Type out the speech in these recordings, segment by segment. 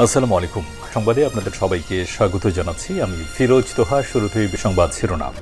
আসসালামু আলাইকুম। সংবাদে আপনাদের সবাইকে স্বাগত জানাচ্ছি। আমি ফিরোজ তোহা। শুরুতেই সংবাদ শিরোনাম।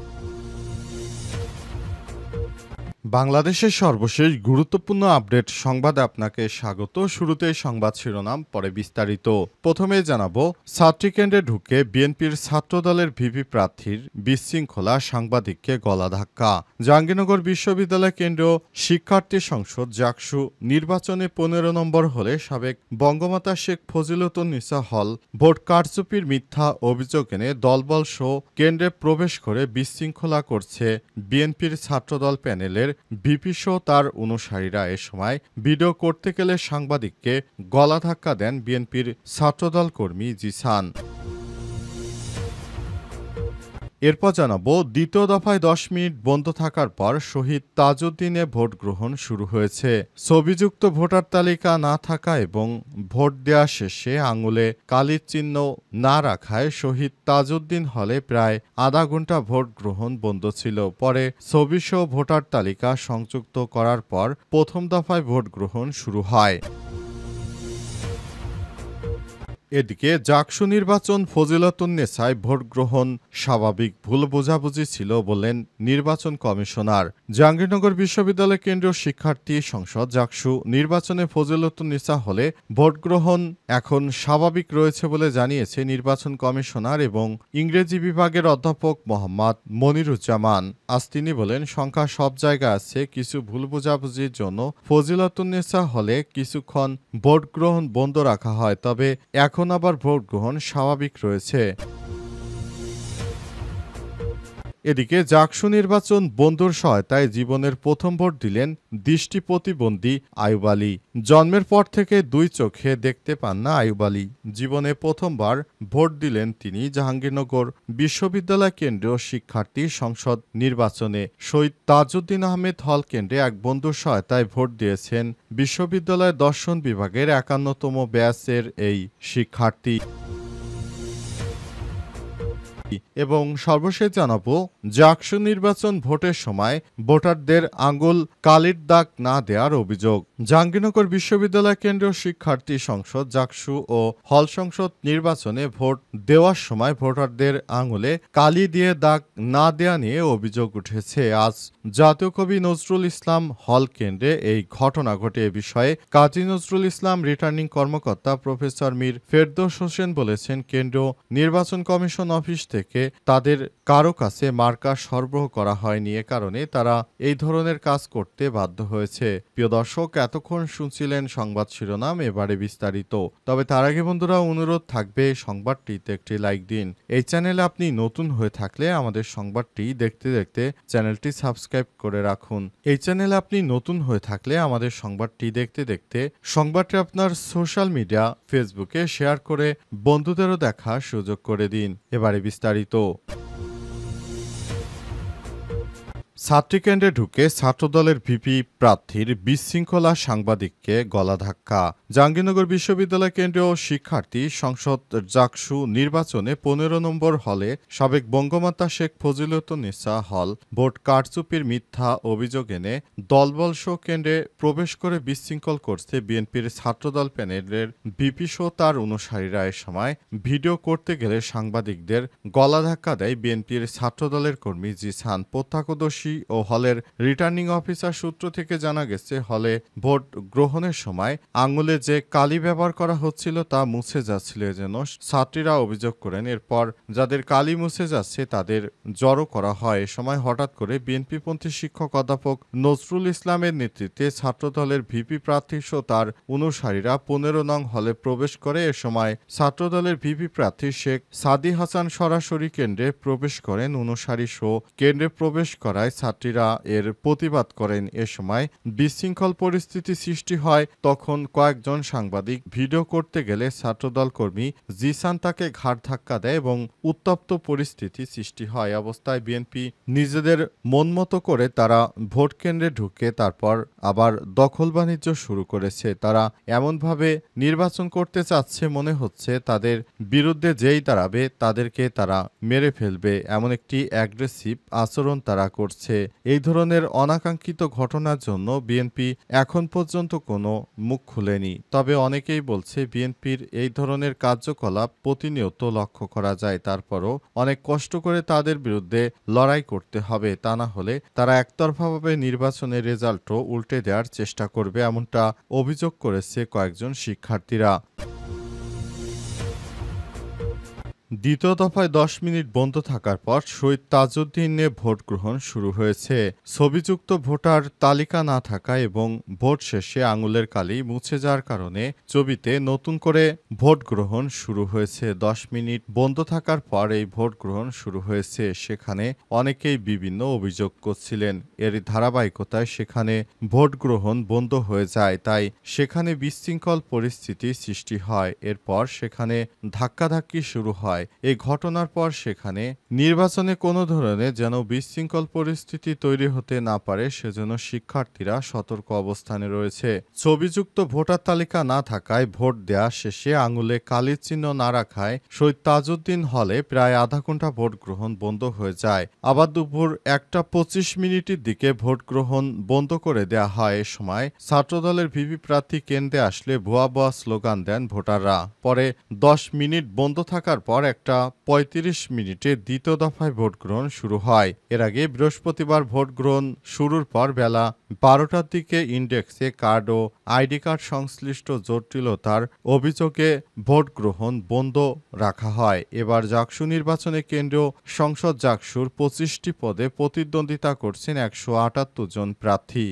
বাংলাদেশের সর্বশেষ গুরুত্বপূর্ণ আপডেট সংবাদে আপনাকে স্বাগত। শুরুতেই সংবাদ শিরোনাম, পরে বিস্তারিত। প্রথমে জানাবো, ছাত্রীকেন্দ্রে ঢুকে বিএনপির ছাত্রদলের ভিপি প্রার্থীর বিশৃঙ্খলা, সাংবাদিককে গলাধাক্কা। জাহাঙ্গীরনগর বিশ্ববিদ্যালয় কেন্দ্রীয় শিক্ষার্থী সংসদ জাকসু নির্বাচনে 15 নম্বর হলে সাবেক বঙ্গমাতা শেখ ফজিলাতুন্নেসা হল ভোট কারচুপির মিথ্যা অভিযোগ এনে দলবল সহ কেন্দ্রে প্রবেশ করে বিশৃঙ্খলা করছে বিএনপির ছাত্রদল প্যানেলের ভিপি সহ তার অনুসারীরা। এ সময় ভিডিও করতে গেলে সাংবাদিককে গলাধাক্কা দেন বিএনপির ছাত্রদল কর্মী জিসান। এরপর জানাবো, দ্বিতীয় দফায় 10 মিনিট বন্ধ থাকার পর শহীদ তাজউদ্দিনে ভোট গ্রহণ শুরু হয়েছে। ছবিযুক্ত ভোটার তালিকা না থাকা এবং ভোট দেওয়া শেষে আঙুলে কালির চিহ্ন না রাখায় শহীদ তাজউদ্দিন হলে প্রায় আধা ঘন্টা ভোট গ্রহণ বন্ধ ছিল। পরে ছবিসহ ভোটার তালিকা সংযুক্ত করার পর প্রথম দফায় ভোট গ্রহণ শুরু হয়। এদিকে জাকসু নির্বাচন ফজিলাতুন্নেসায় ভোট গ্রহণ স্বাভাবিক, ভুল বোঝাবুঝি ছিল বললেন নির্বাচন কমিশনার। জাহাঙ্গীরনগর বিশ্ববিদ্যালয় কেন্দ্রীয় শিক্ষার্থী সংসদ জাকসু নির্বাচনে ফজিলাতুন্নেসা হলে ভোট গ্রহণ এখন স্বাভাবিক রয়েছে বলে জানিয়েছে নির্বাচন কমিশনার এবং ইংরেজি বিভাগের অধ্যাপক মোহাম্মদ মনিরুজ্জামান। আজ তিনি বলেন, সংখ্যা সব জায়গায় আছে, কিছু ভুল বোঝাবুঝির জন্য ফজিলাতুন্নেসা হলে কিছুক্ষণ ভোট গ্রহণ বন্ধ রাখা হয়, তবে এখন আবার ভোট গ্রহণ স্বাভাবিক রয়েছে। এদিকে জাকসু নির্বাচন বন্ধুর সহায়তায় জীবনের প্রথম ভোট দিলেন দৃষ্টি প্রতিবন্ধী আইয়ুব আলী। জন্মের পর থেকে দুই চোখে দেখতে পান না আইয়ুব আলী। জীবনে প্রথমবার ভোট দিলেন তিনি জাহাঙ্গীরনগর বিশ্ববিদ্যালয় কেন্দ্রীয় শিক্ষার্থী সংসদ নির্বাচনে। শহীদ তাজউদ্দিন আহমেদ হল কেন্দ্রে এক বন্ধুর সহায়তায় ভোট দিয়েছেন বিশ্ববিদ্যালয়ের দর্শন বিভাগের 51তম ব্যাচের এই শিক্ষার্থী। এবং সর্বশেষ জানাবো, জাকসু নির্বাচন ভোটের সময় ভোটারদের আঙুল কালির দাগ না দেওয়ার অভিযোগ। জাহাঙ্গীরনগর বিশ্ববিদ্যালয় কেন্দ্রীয় শিক্ষার্থী সংসদ জাকসু ও হল সংসদ নির্বাচনে ভোট দেওয়ার সময় ভোটারদের আঙুলে কালি দিয়ে দাগ না দেয়া নিয়ে অভিযোগ উঠেছে। আজ জাতীয় কবি নজরুল ইসলাম হল কেন্দ্রে এই ঘটনা ঘটে। এ বিষয়ে কাজী নজরুল ইসলাম রিটার্নিং কর্মকর্তা প্রফেসর মীর ফেরদৌস হোসেন বলেছেন, কেন্দ্রীয় নির্বাচন কমিশন অফিস থেকে তাদের কারো কাছে মার্কা সরবরাহ করা হয়নি, এ কারণে তারা এই ধরনের কাজ করতে বাধ্য হয়েছে। প্রিয় দর্শক, এতক্ষণ শুনছিলেন সংবাদ শিরোনাম, এবারে বিস্তারিত। তবে তার আগে বন্ধুরা, অনুরোধ থাকবে সংবাদটিতে একটি লাইক দিন। এই চ্যানেলে আপনি নতুন হয়ে থাকলে আমাদের সংবাদটি দেখতে দেখতে চ্যানেলটি সাবস্ক্রাইব করে রাখুন। এই চ্যানেলে আপনি নতুন হয়ে থাকলে আমাদের সংবাদটি দেখতে দেখতে সংবাদটি আপনার সোশ্যাল মিডিয়া ফেসবুকে শেয়ার করে বন্ধুদেরও দেখার সুযোগ করে দিন। এবারে বিস্তারিত। ছাত্রীকেন্দ্রে ঢুকে ছাত্রদলের ভিপি প্রার্থীর বিশৃঙ্খলা, সাংবাদিককে গলাধাক্কা। জাহাঙ্গীরনগর বিশ্ববিদ্যালয় কেন্দ্রীয় শিক্ষার্থী সংসদ জাকসু নির্বাচনে 15 নম্বর হলে সাবেক বঙ্গমাতা শেখ ফজিলাতুন্নেসা হল ভোট কারচুপির মিথ্যা অভিযোগ এনে দলবল সহ কেন্দ্রে প্রবেশ করে বিশৃঙ্খল করছে বিএনপির ছাত্রদল প্যানেলের ভিপি সহ তার অনুসারীরা। এ সময় ভিডিও করতে গেলে সাংবাদিকদের গলাধাক্কা দেয় বিএনপির ছাত্রদলের কর্মী জিসান। প্রত্যক্ষদর্শী ও হলের রিটার্নিং অফিসার সূত্র থেকে জানা গেছে, হলে ভোট গ্রহণের সময় আঙুলে যে কালি ব্যবহার করা হচ্ছিল তা মুছে যাচ্ছিল, যেন ছাত্রীরা অভিযোগ করেন। এরপর যাদের কালি মুছে যাচ্ছে তাদের জড়ো করা হয়। এ সময় হঠাৎ করে বিএনপিপন্থী শিক্ষক অধ্যাপক নজরুল ইসলামের নেতৃত্বে ছাত্রদলের ভিপি প্রার্থী সহ তার অনুসারীরা 15 নং হলে প্রবেশ করে। এ সময় ছাত্রদলের ভিপি প্রার্থী শেখ সাদি হাসান সরাসরি কেন্দ্রে প্রবেশ করেন। অনুসারী সহ কেন্দ্রে প্রবেশ করায় ছাত্রীরা এর প্রতিবাদ করেন। এ সময় বিশৃঙ্খল পরিস্থিতি সৃষ্টি হয়। তখন কয়েকজন সাংবাদিক ভিডিও করতে গেলে ছাত্রদল কর্মী জিসান তাকে ঘাড় ধাক্কা দেয় এবং উত্তপ্ত পরিস্থিতি সৃষ্টি হয়। অবস্থায় বিএনপি নিজেদের মন মতো করে তারা ভোট কেন্দ্রে ঢুকে তারপর আবার দখল বাণিজ্য শুরু করেছে। তারা এমনভাবে নির্বাচন করতে চাচ্ছে, মনে হচ্ছে তাদের বিরুদ্ধে যেই দাঁড়াবে তাদেরকে তারা মেরে ফেলবে, এমন একটি অ্যাগ্রেসিভ আচরণ তারা করছে। হয়েছে। এই ধরনের অনাকাঙ্ক্ষিত ঘটনার জন্য বিএনপি এখন পর্যন্ত কোনো মুখ খুলেনি। তবে অনেকেই বলছে বিএনপির এই ধরনের কার্যকলাপ প্রতিনিয়ত লক্ষ্য করা যায়। তারপরও অনেক কষ্ট করে তাদের বিরুদ্ধে লড়াই করতে হবে। তা না হলে তারা একতরফাভাবে নির্বাচনের রেজাল্টও উল্টে দেওয়ার চেষ্টা করবে, এমনটা অভিযোগ করেছে কয়েকজন শিক্ষার্থীরা। দ্বিতীয় দফায় ১০ মিনিট বন্ধ থাকার পর শহীদ তাজউদ্দিনে ভোট গ্রহণ শুরু হয়েছে। ছবিযুক্ত ভোটার তালিকা না থাকা এবং ভোট শেষে আঙুলের কালি মুছে যাওয়ার কারণে ছবিতে নতুন করে ভোট গ্রহণ শুরু হয়েছে। ১০ মিনিট বন্ধ থাকার পর এই ভোট গ্রহণ শুরু হয়েছে। সেখানে অনেকেই বিভিন্ন অভিযোগ করছিলেন। এর ধারাবাহিকতায় সেখানে ভোট গ্রহণ বন্ধ হয়ে যায়। তাই সেখানে বিশৃঙ্খল পরিস্থিতি সৃষ্টি হয়। এরপর সেখানে ধাক্কাধাক্কি শুরু হয়। এই ঘটনার পর সেখানে নির্বাচনে কোনো ধরনের যেন বিশৃঙ্খল পরিস্থিতি তৈরি হতে না পারে সেজন্য শিক্ষার্থীরা সতর্ক অবস্থানে রয়েছে। ছবিযুক্ত ভোটার তালিকা না থাকায় ভোট দেয়া শেষে আঙুলে কালির চিহ্ন না রাখায় শহীদ তাজউদ্দিন হলে প্রায় আধা ঘন্টা ভোট গ্রহণ বন্ধ হয়ে যায়। আবার দুপুর ১টা ২৫ মিনিটের দিকে ভোট গ্রহণ বন্ধ করে দেয়া হয়। এ সময় ছাত্রদলের ভিপি প্রার্থী কেন্দ্রে আসলে ভুয়া ভুয়া স্লোগান দেন ভোটাররা। পরে ১০ মিনিট বন্ধ থাকার পর ১টা ৩৫ মিনিটে দ্বিতীয় দফায় ভোট গ্রহণ শুরু হয়। এর আগে বৃহস্পতিবার ভোট গ্রহণ শুরুর পর বেলা ১২টার দিকে ইনডেক্সে কার্ড ও আইডি কার্ড সংশ্লিষ্ট জটিলতার অভিযোগে ভোট গ্রহণ বন্ধ রাখা হয়। এবার জাকসু নির্বাচনে কেন্দ্রীয় সংসদ জাকসুর ২৫টি পদে প্রতিদ্বন্দ্বিতা করছেন ১৭৮ জন প্রার্থী।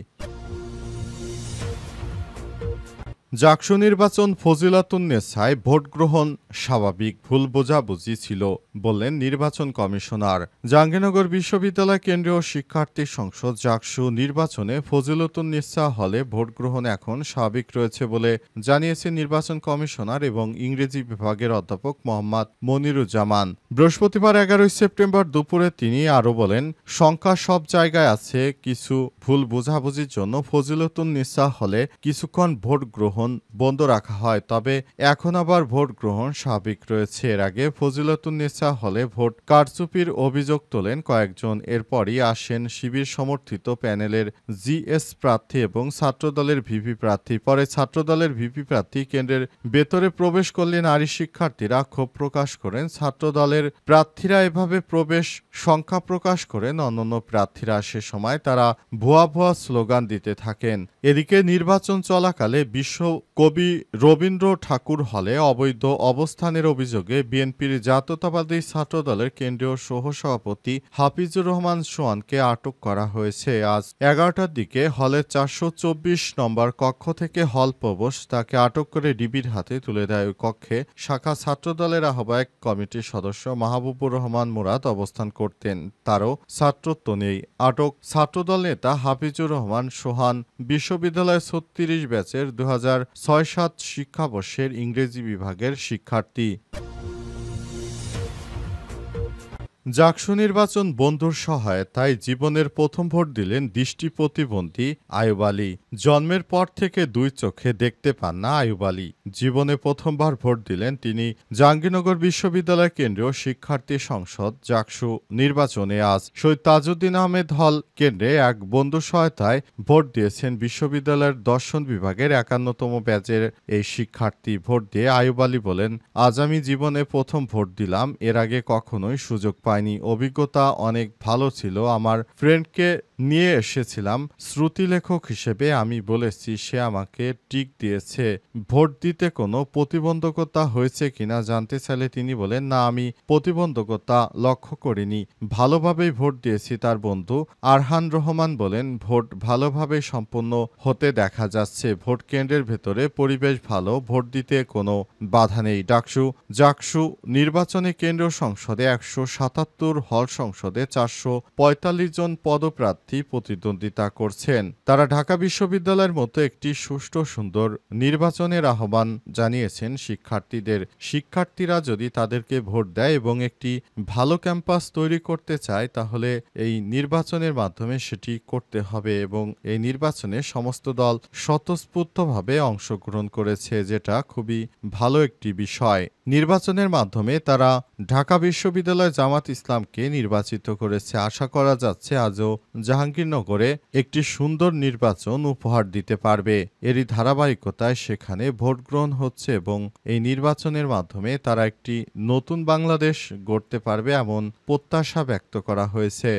জাকসু নির্বাচন ফজিলাতুন্নেছায় ভোট গ্রহণ স্বাভাবিক, ভুল বোঝাবুঝি ছিল বললেন নির্বাচন কমিশনার। জাহাঙ্গীরনগর বিশ্ববিদ্যালয় কেন্দ্রীয় শিক্ষার্থী সংসদ জাকসু নির্বাচনে ফজিলাতুন্নেছা হলে ভোট গ্রহণ এখন স্বাভাবিক রয়েছে বলে জানিয়েছেন নির্বাচন কমিশনার এবং ইংরেজি বিভাগের অধ্যাপক মোহাম্মদ মনিরুজ্জামান। বৃহস্পতিবার ১১ সেপ্টেম্বর দুপুরে তিনি আরও বলেন, সংখ্যা সব জায়গায় আছে, কিছু ভুল বোঝাবুঝির জন্য ফজিলাতুন্নেছা হলে কিছুক্ষণ ভোট গ্রহণ বন্ধ রাখা হয়, তবে এখন আবার ভোট গ্রহণ স্বাভাবিক রয়েছে। এর আগে ফজিলাতুন্নেছা হলে ভোট কারচুপির অভিযোগ তোলেন কয়েকজন। এরপরই আসেন শিবির সমর্থিত প্যানেলের জিএস প্রার্থী এবং ছাত্রদলের ভিপি প্রার্থী। পরে ছাত্রদলের ভিপি প্রার্থী কেন্দ্রের ভেতরে প্রবেশ করলে নারী শিক্ষার্থীরা ক্ষোভ প্রকাশ করেন। ছাত্রদলের প্রার্থীরা এভাবে প্রবেশ সংখ্যা প্রকাশ করেন অন্যান্য প্রার্থীরা। সে সময় তারা ভুয়া ভুয়া স্লোগান দিতে থাকেন। এদিকে নির্বাচন চলাকালে বিশ্ব কবি রবীন্দ্র ঠাকুর হলে অবৈধ অবস্থানের অভিযোগে বিএনপির জাতীয়তাবাদী ছাত্রদলের কেন্দ্রীয় সহসভাপতি হাফিজুর রহমান সোহানকে আটক করা হয়েছে। আজ ১১টার দিকে হলের ৪২৪ নম্বর কক্ষ থেকে হল প্রবেশ তাকে আটক করে ডিবির হাতে তুলে দেয়। ওই কক্ষে শাখা ছাত্রদলের আহ্বায়ক কমিটির সদস্য মাহবুবুর রহমান মুরাদ অবস্থান করতেন। তারও ছাত্রত্ব নেই। আটক ছাত্রদল নেতা হাফিজুর রহমান সোহান বিশ্ববিদ্যালয়ের ৩৬ ব্যাচের ২০০৬-০৭ শিক্ষাবর্ষের ইংরেজি বিভাগের শিক্ষার্থী। জাকসু নির্বাচন বন্ধুর সহায়তায় জীবনের প্রথম ভোট দিলেন দৃষ্টি প্রতিবন্ধী আইয়ুব আলী। জন্মের পর থেকে দুই চোখে দেখতে পান না আইয়ুব আলী। জীবনে প্রথমবার ভোট দিলেন তিনি। জাহাঙ্গীরনগর বিশ্ববিদ্যালয় কেন্দ্রীয় শিক্ষার্থী সংসদ জাকসু নির্বাচনে আজ শহীদ তাজউদ্দিন আহমেদ হল কেন্দ্রে এক বন্ধুর সহায়তায় ভোট দিয়েছেন বিশ্ববিদ্যালয়ের দর্শন বিভাগের ৫১তম ব্যাচের এই শিক্ষার্থী। ভোট দিয়ে আইয়ুব আলী বলেন, আজ আমি জীবনে প্রথম ভোট দিলাম। এর আগে কখনোই সুযোগ পাইনি। অভিজ্ঞতা অনেক ভালো ছিল। আমার ফ্রেন্ডকে নিয়ে এসেছিলাম শ্রুতিলেখক হিসেবে। আমি বলেছি, সে আমাকে টিক দিয়েছে। ভোট দিতে কোনো প্রতিবন্ধকতা হয়েছে কিনা জানতে চাইলে তিনি বলেন, না, আমি প্রতিবন্ধকতা লক্ষ্য করিনি, ভালোভাবেই ভোট দিয়েছি। তার বন্ধু আরহান রহমান বলেন, ভোট ভালোভাবে সম্পন্ন হতে দেখা যাচ্ছে। ভোট কেন্দ্রের ভেতরে পরিবেশ ভালো, ভোট দিতে কোনো বাধা নেই। জাকসু নির্বাচনে কেন্দ্রীয় সংসদে ১৭৭ হল সংসদে ৪৪৫ জন পদপ্রার্থী প্রতিদ্বন্দ্বিতা করছেন। তারা ঢাকা বিশ্ববিদ্যালয়ের মতো একটি সুষ্ঠু সুন্দর নির্বাচনের আহ্বান জানিয়েছেন শিক্ষার্থীদের। শিক্ষার্থীরা যদি তাদেরকে ভোট দেয় এবং একটি ভালো ক্যাম্পাস তৈরি করতে চায় তাহলে এই নির্বাচনের মাধ্যমে সেটি করতে হবে এবং এই নির্বাচনে সমস্ত দল স্বতঃস্ফূর্তভাবে অংশগ্রহণ করেছে, যেটা খুবই ভালো একটি বিষয়। নির্বাচনের মাধ্যমে তারা ঢাকা বিশ্ববিদ্যালয় জামাত ইসলামকে নির্বাচিত করেছে। আশা করা যাচ্ছে আজও জাহাঙ্গীরনগরে একটি সুন্দর নির্বাচন উপহার দিতে পারবে। এরই ধারাবাহিকতায় সেখানে ভোট গ্রহণ হচ্ছে এবং এই নির্বাচনের মাধ্যমে তারা একটি নতুন বাংলাদেশ গড়তে পারবে এমন প্রত্যাশা ব্যক্ত করা হয়েছে।